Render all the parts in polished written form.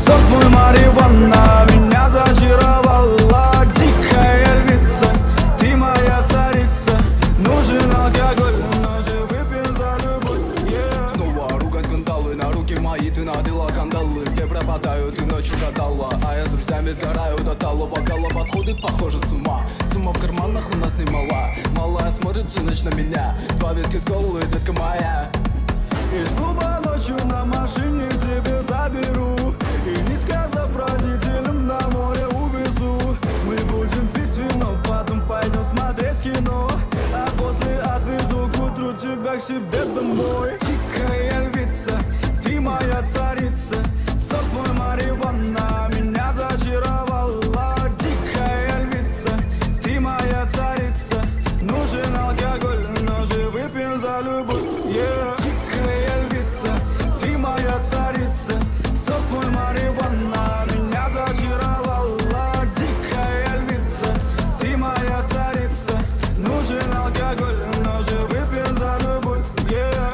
Сокмой марихуана меня зачаровала. Дикая львица, ты моя царица. Нужен алкоголь, но же выпьем за любовь. Снова ругать скандалы, на руки мои ты надела кандалы. Где пропадаю, ты ночью гадала, а я с друзьями сгораю до талого. Бокала подходит, похоже, с ума. Сумма в карманах у нас немала. Малая смотрит всю ночь на меня. Два виски с колой, детка моя. Из клуба ночью на машине тебе заберу. И не сказав родителям, на море увезу. Мы будем пить вино, потом пойдем смотреть кино. А после отвезу к утру тебя к себе домой. Дикая львица, ты моя царица. Сок мой марихуана меня зачаровала. Дикая львица, ты моя царица. Нужен алкоголь, но же выпьем за любовь. Дикая львица, ты моя царица. Сок мой марихуана меня зачаровала. Дикая львица, ты моя царица. Нужен алкоголь, но же выпьем за любовь.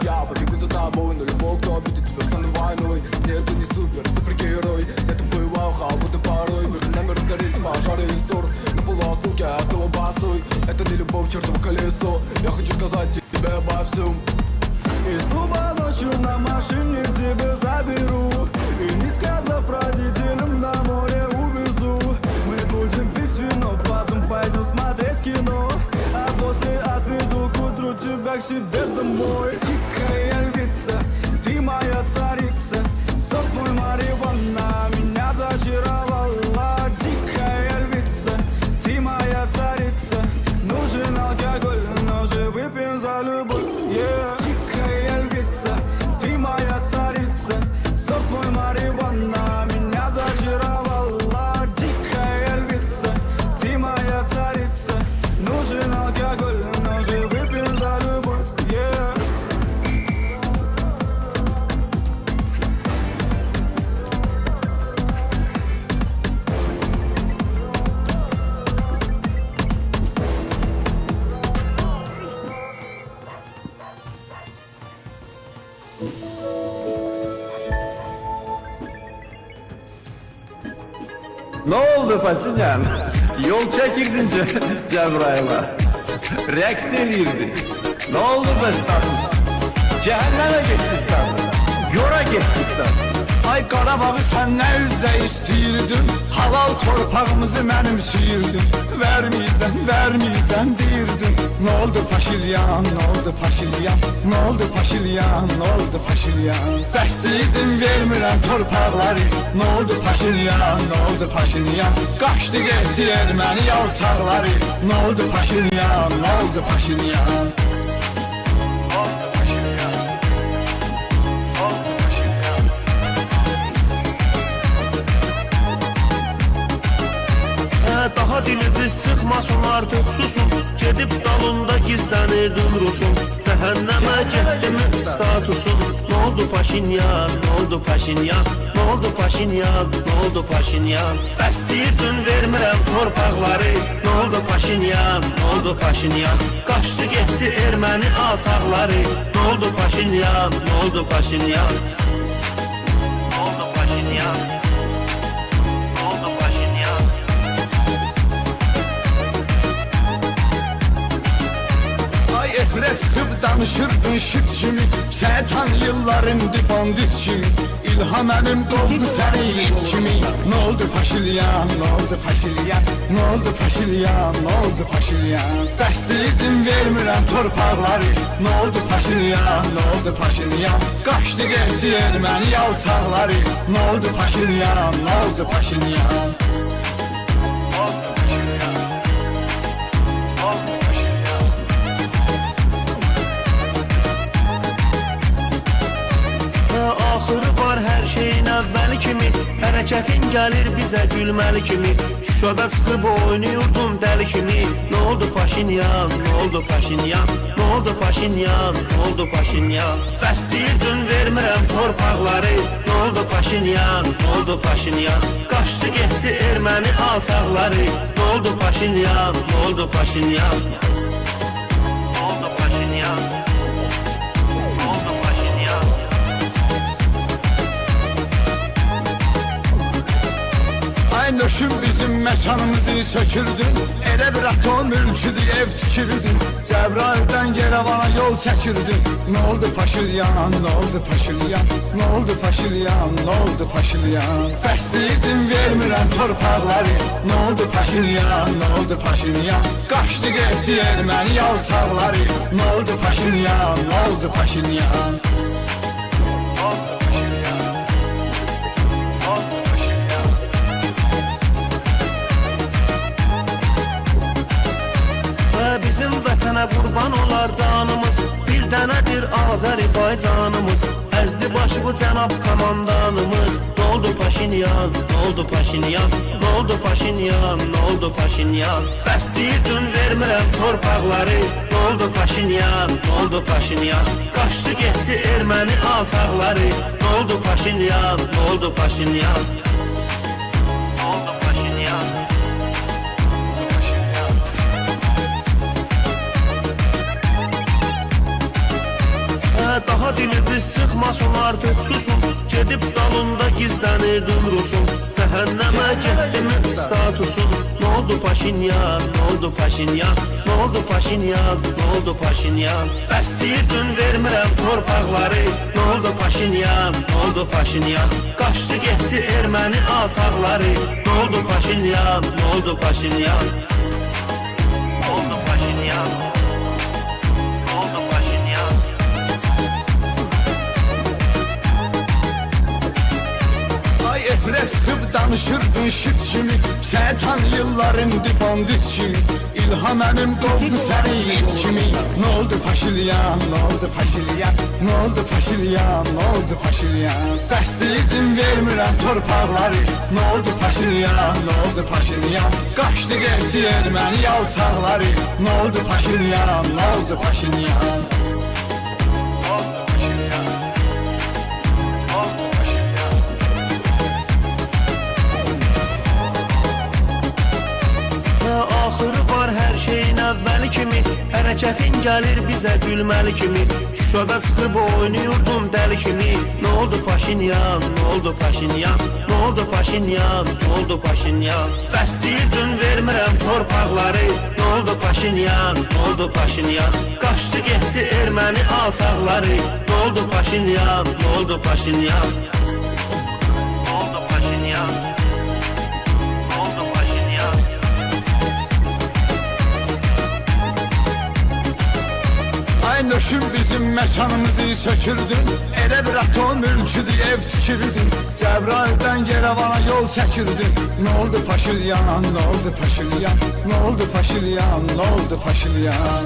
Я побегу за тобой, но любовь, кто обидит тебя, стану войной. Нет, ты не супергерой. Это боевая халбуда порой. Между нами разгорелись пожары и ссор. На полуосколке я снова босой. Это не любовь, чертово колесо. Я хочу сказать тебе обо всем. Из клуба ночью на машине тебя заберу. И не сказав родителям, на море увезу. Мы будем пить вино, потом пойдем смотреть кино. А после отвезу к утру тебя к себе домой. Дикая львица, ты моя царица. Сок мой марихуана меня зачаровала. Дикая львица, ты моя царица. Нужен алкоголь, но же выпьем за любовь. Дикая львица, ты моя царица. Сок мой марихуана меня зачаровала. Дикая львица, ты моя царица. Нужен алкоголь, но же выпьем за любовь. Ne oldu Paşinyan? Yol çekirdin Cebrail'a. Reks edirdin. Ne oldu be status? Cehenneme gitmişler. Yora gitmişler. Ay Qarabağı sən nə üzlə istəyirdin? Halal torpağımızı mənimsiyirdin. Verməyəcəm deyirdin. Nə oldu Paşilyan, nə oldu Paşilyan? Nə oldu Paşilyan, nə oldu Paşilyan? Bəstəyirdin vermirəm torpaqları. Nə oldu Paşilyan, nə oldu Paşilyan? Qaçdı getdi erməni yalçaqları. Nə oldu Paşilyan, nə oldu Paşilyan? Daha diliniz sıxmasın artıq susun. Gedib dalında gizlənirdin Rusun. Cəhənnəmə getdimi statusun. Nə oldu Paşinyan, nə oldu Paşinyan? Nə oldu Paşinyan, nə oldu Paşinyan? Bəstəyirdin vermirəm torpaqları. Nə oldu Paşinyan, nə oldu Paşinyan? Qaçdı getdi erməni alçaqları. Nə oldu Paşinyan, nə oldu Paşinyan? Nə oldu Paşinyan? Efrə çıxıb danışırdın şık kimi. Səni tanıyırlar indi bandit kimi. İlham əlim qovdu səni it kimi. Nə oldu Paşilyan, nə oldu Paşilyan? Nə oldu Paşilyan, nə oldu Paşilyan? Bəstəyirdin vermirəm torpaqları. Nə oldu Paşilyan, nə oldu Paşilyan? Qaçdı getdi erməni yalçaqları. Nə oldu Paşilyan, nə oldu Paşilyan? Axırı var hər şeyin əvvəli kimi. Hərəkətin gəlir bizə gülməli kimi. Şuşada çıxıb oynuyordum dəli kimi. Nə oldu Paşinyan, nə oldu Paşinyan? Nə oldu Paşinyan, nə oldu Paşinyan? Bəstəyirdin vermirəm torpaqları. Nə oldu Paşinyan, nə oldu Paşinyan? Qaçdı getdi erməni alçaqları. Nə oldu Paşinyan, nə oldu Paşinyan? Nə oldu Paşinyan? Ay nöşüm bizim mekanımızı sökürdün. Elə bir atom mülküdür ev tükürdün. Cəbrayıldan Yerevana yol çəkirdin. Ne oldu Paşinyan, ne oldu Paşinyan? Ne oldu Paşinyan, ne oldu Paşinyan? Bəsliydim vermirəm torpaqları. Ne oldu Paşinyan, ne oldu Paşinyan? Qaçdı getdi erməni yalçaqları. Ne oldu Paşinyan, ne oldu Paşinyan? Bizim vətənə qurban olar canımız. Bir dənədir Azərbaycanımız. Əzdi başı bu cənab komandanımız. Ne oldu Paşinyan, ne oldu Paşinyan? Ne oldu Paşinyan, ne oldu Paşinyan? Bəsliydin vermirəm torpaqları. Ne oldu Paşinyan, ne oldu Paşinyan? Qaçdı getdi erməni alçaqları. Ne oldu Paşinyan, ne oldu Paşinyan? Ne oldu Paşinyan? Daha diliniz çıxmasın artıq susun. Gedib dalında gizlənirdin Rusun. Cəhənnəmə getdimi statusun. Ne oldu Paşinyan, ne oldu Paşinyan? Ne oldu Paşinyan, ne oldu Paşinyan? Bəsliydin vermirəm torpaqları. Ne oldu Paşinyan, ne oldu Paşinyan? Qaçdı getdi erməni alçaqları. Ne oldu Paşinyan, ne oldu Paşinyan? Ne oldu Paşinyan? Ne oldu Paşinyan? Ay efrə çıxıb danışırdın şıt kimi. Sən tanıyırlar indi bandit kimi. İlham əmim qovdu səni it kimi. Ne oldu Paşinyan, ne oldu Paşinyan? Ne oldu Paşinyan, ne oldu Paşinyan? Bəsliydin vermirəm torpaqları. Ne oldu Paşinyan, ne oldu Paşinyan? Qaçdı getdi erməni yalçaqları. Ne oldu Paşinyan, ne oldu Paşinyan? Axırı var hər şeyin əvvəli kimi. Hərəkətin gəlir bizə gülməli kimi. Şuşada çıxıb oynuyordum dəli kimi. Ne oldu Paşinyan, ne oldu Paşinyan? Ne oldu Paşinyan, ne oldu Paşinyan? Bəsliydin vermirəm torpaqları. Ne oldu Paşinyan, ne oldu Paşinyan? Qaçdı getdi erməni alçaqları. Ne oldu Paşinyan, ne oldu Paşinyan? Ne oldu Paşinyan? Ne oldu Paşinyan? Ay nöşüm bizim mekanımızı sökürdün. Elə bir atom mülküdür ev tükürdün. Cəbrayıldan Yerevana yol çəkirdin. Ne oldu Paşinyan, ne oldu Paşinyan? Ne oldu Paşinyan, ne oldu Paşinyan?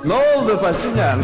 Ne oldu Paşinyan?